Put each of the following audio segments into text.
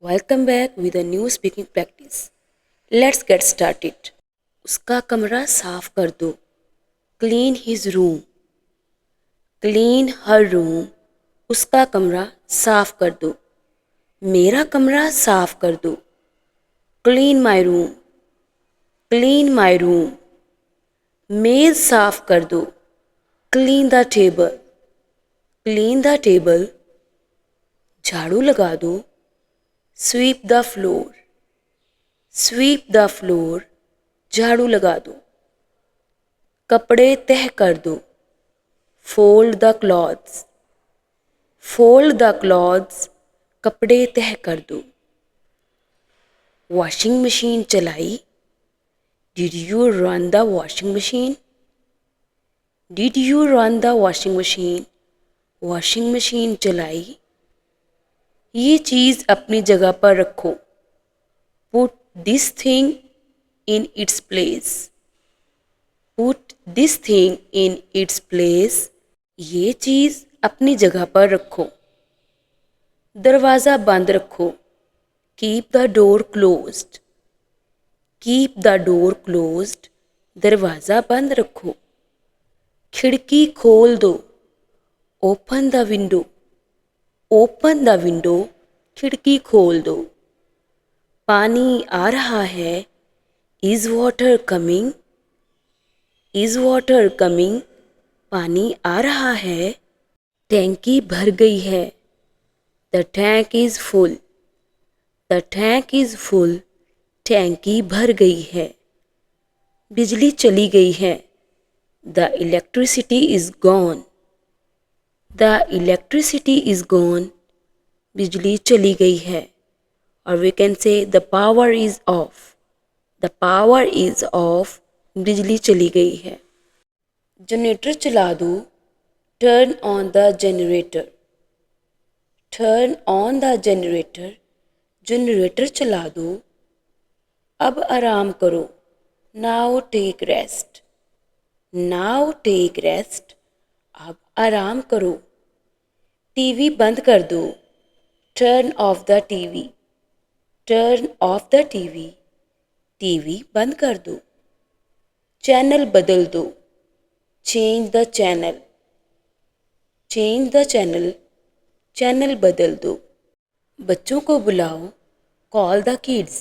Welcome back with a new speaking practice. Let's get started. उसका कमरा साफ कर दो. Clean his room. Clean her room. उसका कमरा साफ कर दो. मेरा कमरा साफ कर दो. Clean my room. Clean my room. मेज साफ कर दो. Clean the table. Clean the table. झाड़ू लगा दो. Sweep the floor. Sweep the floor. झाड़ू लगा दो. कपड़े तह कर दो. Fold the clothes. Fold the clothes. कपड़े तह कर दो. वॉशिंग मशीन चलाई. Did you run the washing machine? Did you run the washing machine? Washing machine चलाई. ये चीज़ अपनी जगह पर रखो. Put this thing in its place. Put this thing in its place. ये चीज़ अपनी जगह पर रखो. दरवाज़ा बंद रखो. Keep the door closed. Keep the door closed. दरवाज़ा बंद रखो. खिड़की खोल दो. Open the window. Open the window. खिड़की खोल दो. पानी आ रहा है. Is water coming? Is water coming? पानी आ रहा है. टैंकी भर गई है. The tank is full. The tank is full. टैंकी भर गई है. बिजली चली गई है. The electricity is gone. The electricity is gone. बिजली चली गई है. और we can say the power is off. The power is off. बिजली चली गई है. जनरेटर चला दो. Turn on the generator. Turn on the generator. Generator चला दो. अब आराम करो. Now take rest. Now take rest. अब आराम करो. टीवी बंद कर दो. Turn off the TV. Turn off the TV. TV बंद कर दो. चैनल बदल दो. Change the channel. Change the channel. Channel बदल दो. बच्चों को बुलाओ. Call the kids.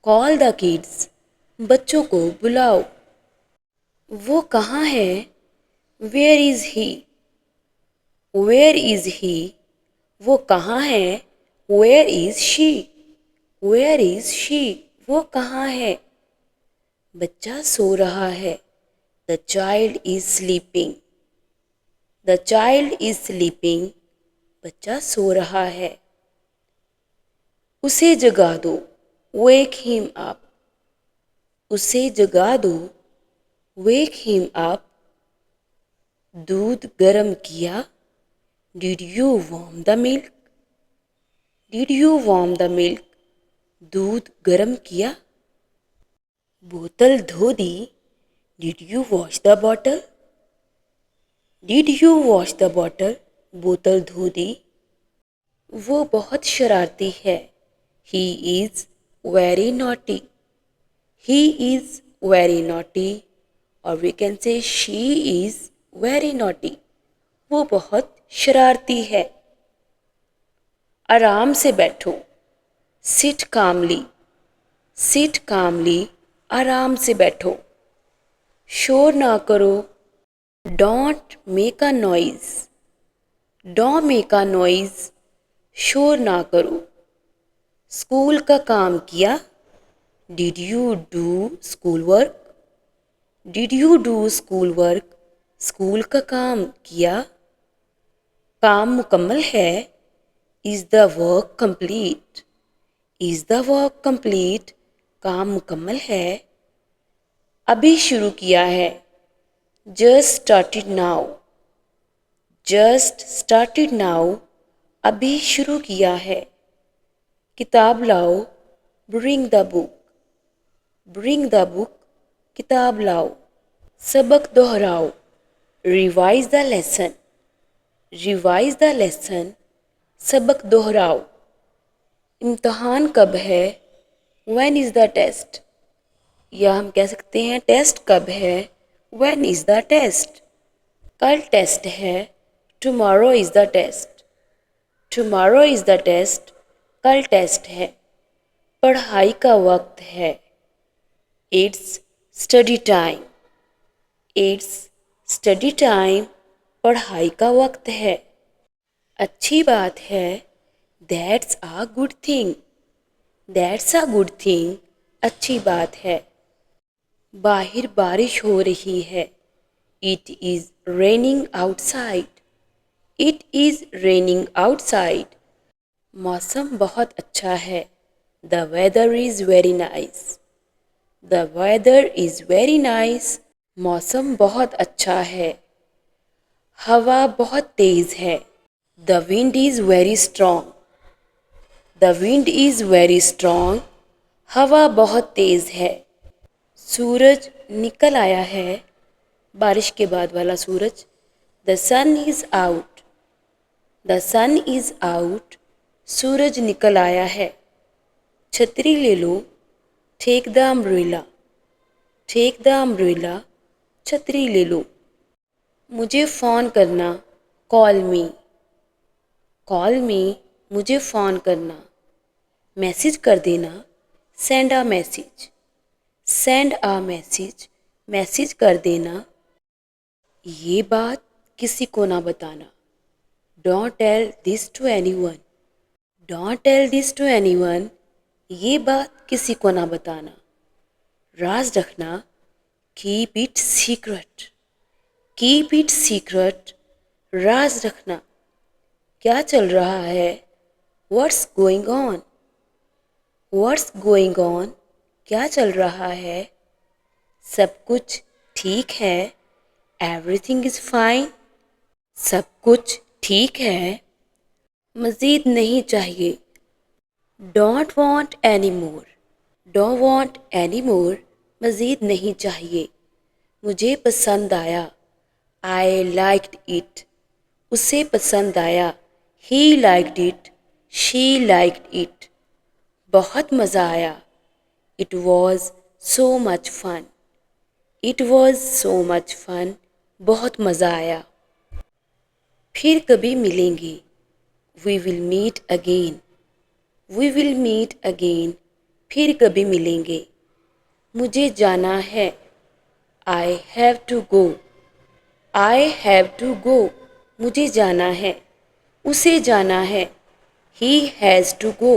Call the kids. बच्चों को बुलाओ. वो कहाँ है? Where is he? Where is he? वो कहाँ है? Where is she? Where is she? वो कहाँ है? बच्चा सो रहा है. The child is sleeping. The child is sleeping. बच्चा सो रहा है. उसे जगा दो. Wake him up. उसे जगा दो. Wake him up. दूध गर्म किया. Did you warm the milk? Did you warm the milk? दूध गर्म किया. बोतल धो दी. Did you wash the bottle? Did you wash the bottle? बोतल धो दी. वो बहुत शरारती है. He is very naughty. He is very naughty. और we can say she is very naughty. वो बहुत शरारती है. आराम से बैठो. Sit calmly. Sit calmly. आराम से बैठो. शोर ना करो. Don't make a noise. Don't make a noise. शोर ना करो. स्कूल का काम किया. Did you do school work? Did you do school work? School का काम किया. काम मुकम्मल है. Is the work complete? Is the work complete? काम मुकम्मल है. अभी शुरू किया है. Just started now. Just started now. अभी शुरू किया है. किताब लाओ. Bring the book. Bring the book. किताब लाओ. सबक दोहराओ. Revise the lesson. Revise the lesson. सबक दोहराओ. इम्तहान कब है? When is the test? या हम कह सकते हैं टेस्ट कब है? When is the test? कल टेस्ट है। Tomorrow is the test. Tomorrow is the test. कल टेस्ट है। पढ़ाई का वक्त है। It's study time. It's study time. पढ़ाई का वक्त है। अच्छी बात है। That's a good thing. That's a good thing. अच्छी बात है। बाहर बारिश हो रही है। It is raining outside. It is raining outside. मौसम बहुत अच्छा है। The weather is very nice. The weather is very nice. मौसम बहुत अच्छा है। हवा बहुत तेज है। The wind is very strong. The wind is very strong. हवा बहुत तेज है। सूरज निकल आया है। बारिश के बाद वाला सूरज। The sun is out. The sun is out. सूरज निकल आया है। छतरी ले लो। Take the umbrella. Take the umbrella. छतरी ले लो। मुझे फ़ोन करना। Call me. Call me. मुझे फ़ोन करना। मैसेज कर देना। Send a message. Send a message. Message कर देना। ये बात किसी को ना बताना। Don't tell this to anyone. Don't tell this to anyone. ये बात किसी को ना बताना। राज रखना। Keep it secret. Keep it secret. राज रखना। क्या चल रहा है? What's going on? What's going on? क्या चल रहा है? सब कुछ ठीक है। Everything is fine. सब कुछ ठीक है। मज़ीद नहीं चाहिए। Don't want any more. Don't want any more. मज़ीद नहीं चाहिए। मुझे पसंद आया। I liked it. उसे पसंद आया। He liked it. She liked it. बहुत मज़ा आया। It was so much fun. It was so much fun. बहुत मज़ा आया। फिर कभी मिलेंगे। We will meet again. We will meet again. फिर कभी मिलेंगे। मुझे जाना है। I have to go. I have to go. मुझे जाना है। उसे जाना है। He has to go.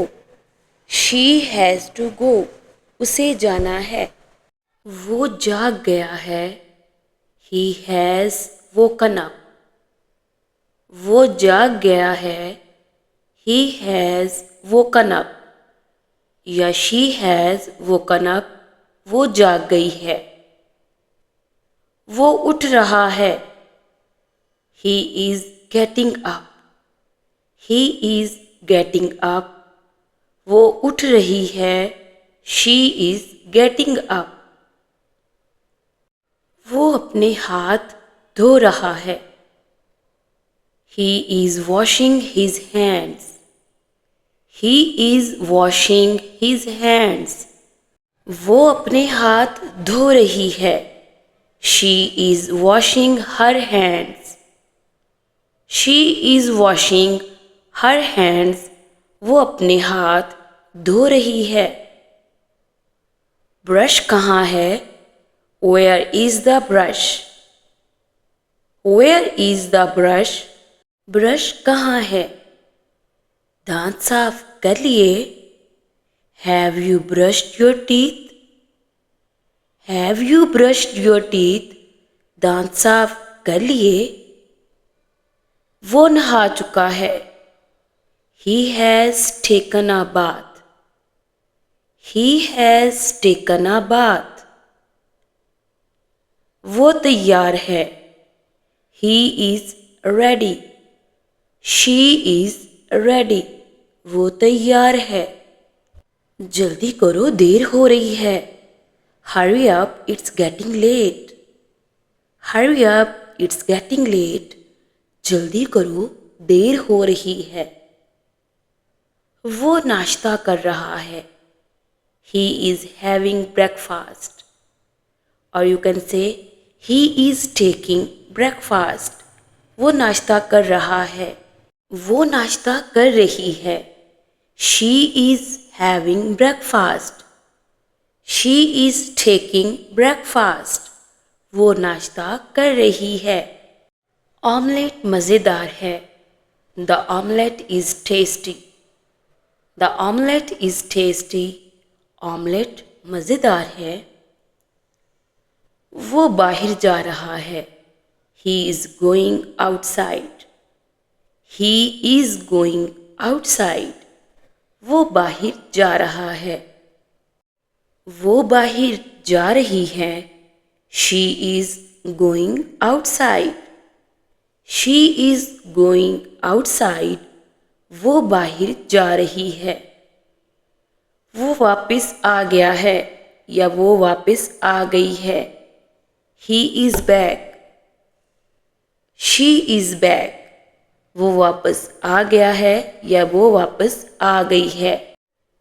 She has to go. उसे जाना है। वो जाग गया है। He has woken up. वो जाग गया है। He has woken up. या she has woken up. वो जाग गई है। वो उठ रहा है। He is getting up. He is getting up. वो उठ रही है। She is getting up. वो अपने हाथ धो रहा है। He is washing his hands. He is washing his hands. वो अपने हाथ धो रही है। She is washing her hands. She is washing her hands. वो अपने हाथ धो रही है। ब्रश कहाँ है? Where is the brush? Where is the brush? Brush कहाँ है? दांत साफ कर लिए? Have you brushed your teeth? Have you brushed your teeth? दांत साफ कर लिए? वो नहा चुका है। He has taken a bath. He has taken a bath. वो तैयार है। He is ready. She is ready. वो तैयार है। जल्दी करो, देर हो रही है। Hurry up, it's getting late. Hurry up, it's getting late. जल्दी करो, देर हो रही है। वो नाश्ता कर रहा है. He is having breakfast. Or you can say he is taking breakfast. वो नाश्ता कर रहा है. वो नाश्ता कर रही है. She is having breakfast. She is taking breakfast. वो नाश्ता कर रही है. ऑमलेट मज़ेदार है. The omelette is tasty. The omelette is tasty. Omelette मज़ेदार है. वो बाहर जा रहा है. He is going outside. He is going outside. वो बाहर जा रहा है. वो बाहर जा रही है. She is going outside. She is going outside. वो बाहर जा रही है. वो वापस आ गया है या वो वापस आ गई है. He is back. She is back. वो वापस आ गया है या वो वापस आ गई है.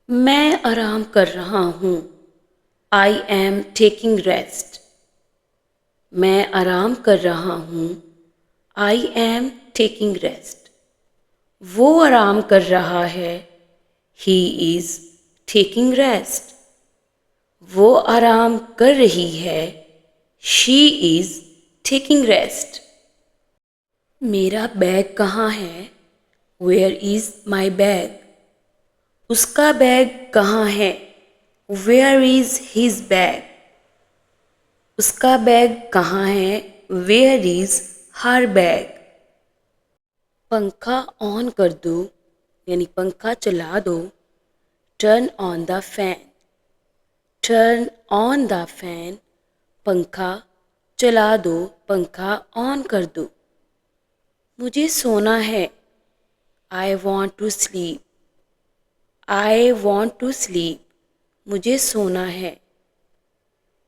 मैं आराम कर रहा हूँ. I am taking rest. मैं आराम कर रहा हूँ. I am taking rest. वो आराम कर रहा है. He is taking rest. वो आराम कर रही है. She is taking rest. मेरा बैग कहाँ है? Where is my bag? उसका बैग कहाँ है? Where is his bag? उसका बैग कहाँ है? Where is her bag? पंखा ऑन कर दो यानी पंखा चला दो. Turn on the fan. Turn on the fan. पंखा चला दो. पंखा ऑन कर दो. मुझे सोना है. I want to sleep. I want to sleep. मुझे सोना है.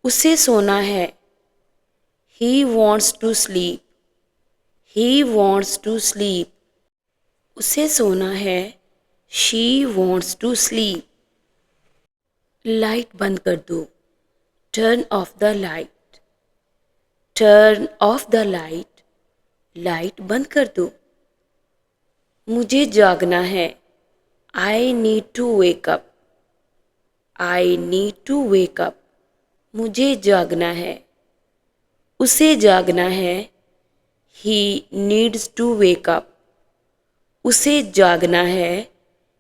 उसे सोना है. He wants to sleep. He wants to sleep. उसे सोना है. She wants to sleep. Light बंद कर दो. Turn off the light. Turn off the light. Light बंद कर दो. मुझे जागना है. I need to wake up. I need to wake up. मुझे जागना है. उसे जागना है. He needs to wake up. उसे जागना है.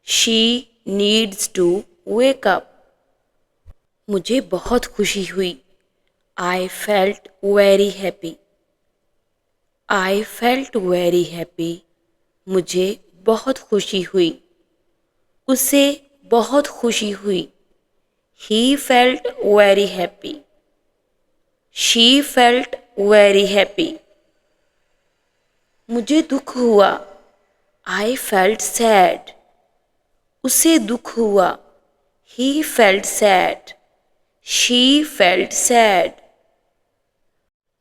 She needs to wake up. मुझे बहुत खुशी हुई. I felt very happy. I felt very happy. मुझे बहुत खुशी हुई. उसे बहुत खुशी हुई. He felt very happy. She felt very happy. मुझे दुख हुआ. I felt sad. उसे दुख हुआ. He felt sad. She felt sad.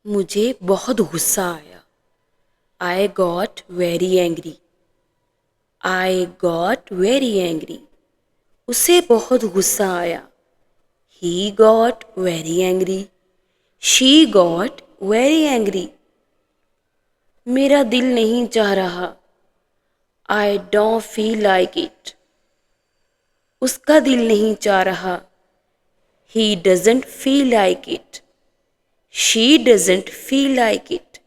मुझे बहुत गुस्सा आया. I got very angry. I got very angry. उसे बहुत गुस्सा आया. He got very angry. She got very angry. मेरा दिल नहीं चाह रहा. I don't feel like it. उसका दिल नहीं चाह रहा. He doesn't feel like it. She doesn't feel like it.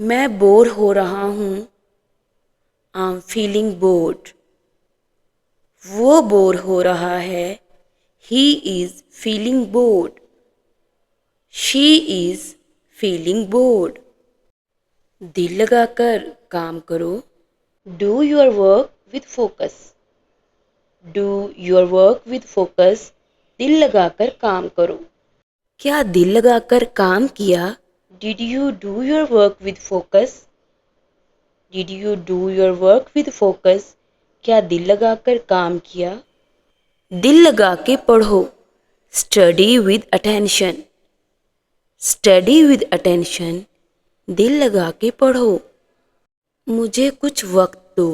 मैं बोर हो रहा हूँ. I'm feeling bored. वो बोर हो रहा है. He is feeling bored. She is feeling bored. दिल लगाकर काम करो. Do your work with focus. Do your work with focus. दिल लगाकर काम करो. क्या दिल लगाकर काम किया? Did you do your work with focus? Did you do your work with focus? क्या दिल लगाकर काम किया? दिल लगा के पढ़ो. Study with attention. Study with attention. दिल लगा के पढ़ो. मुझे कुछ वक्त दो.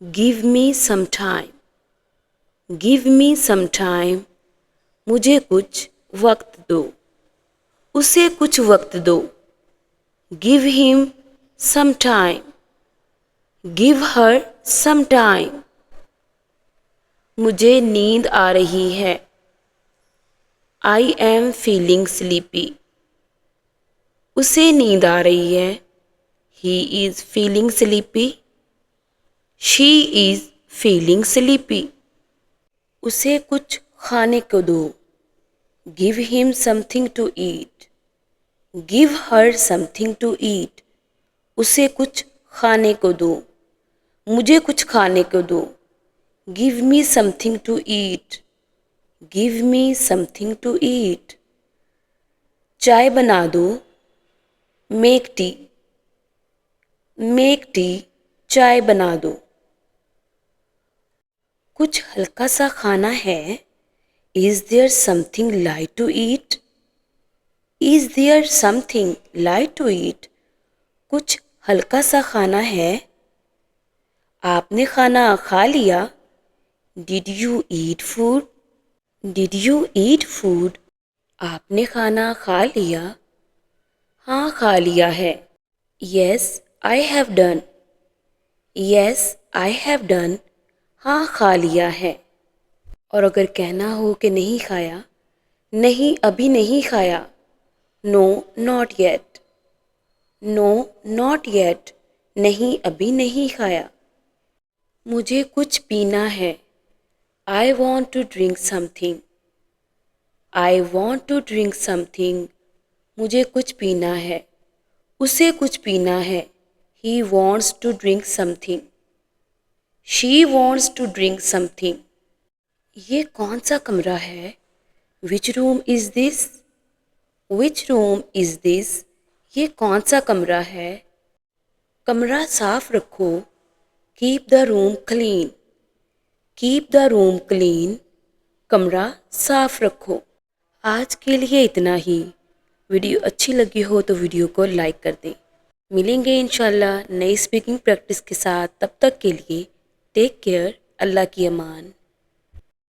Give me some time. Give me some time, मुझे कुछ वक्त दो, उसे कुछ वक्त दो। Give him some time, give her some time, मुझे नींद आ रही है। आई एम फीलिंग स्लीपी, उसे नींद आ रही है। He is feeling sleepy, she is feeling sleepy, उसे कुछ खाने को दो। Give him something to eat, give her something to eat, उसे कुछ खाने को दो, मुझे कुछ खाने को दो। Give me something to eat, give me something to eat, चाय बना दो। मेक टी, मेक टी, चाय बना दो। कुछ हल्का सा खाना है। Is there something light to eat, is there something light to eat, कुछ हल्का सा खाना है। आपने खाना खा लिया। Did you eat food, did you eat food, आपने खाना खा लिया। हाँ, खा लिया है। Yes I have done, yes I have done, हाँ खा लिया है। और अगर कहना हो कि नहीं खाया, नहीं अभी नहीं खाया। No not yet, no not yet, नहीं अभी नहीं खाया। मुझे कुछ पीना है। I want to drink something, I want to drink something, मुझे कुछ पीना है। उसे कुछ पीना है। He wants to drink something, she wants to drink something. ये कौन सा कमरा है? Which room is this, which room is this, ये कौन सा कमरा है? कमरा साफ रखो। Keep the room clean, keep the room clean, कमरा साफ रखो। आज के लिए इतना ही। वीडियो अच्छी लगी हो तो वीडियो को लाइक कर दें। मिलेंगे इंशाल्लाह नई स्पीकिंग प्रैक्टिस के साथ। तब तक के लिए टेक केयर। अल्लाह की अमान।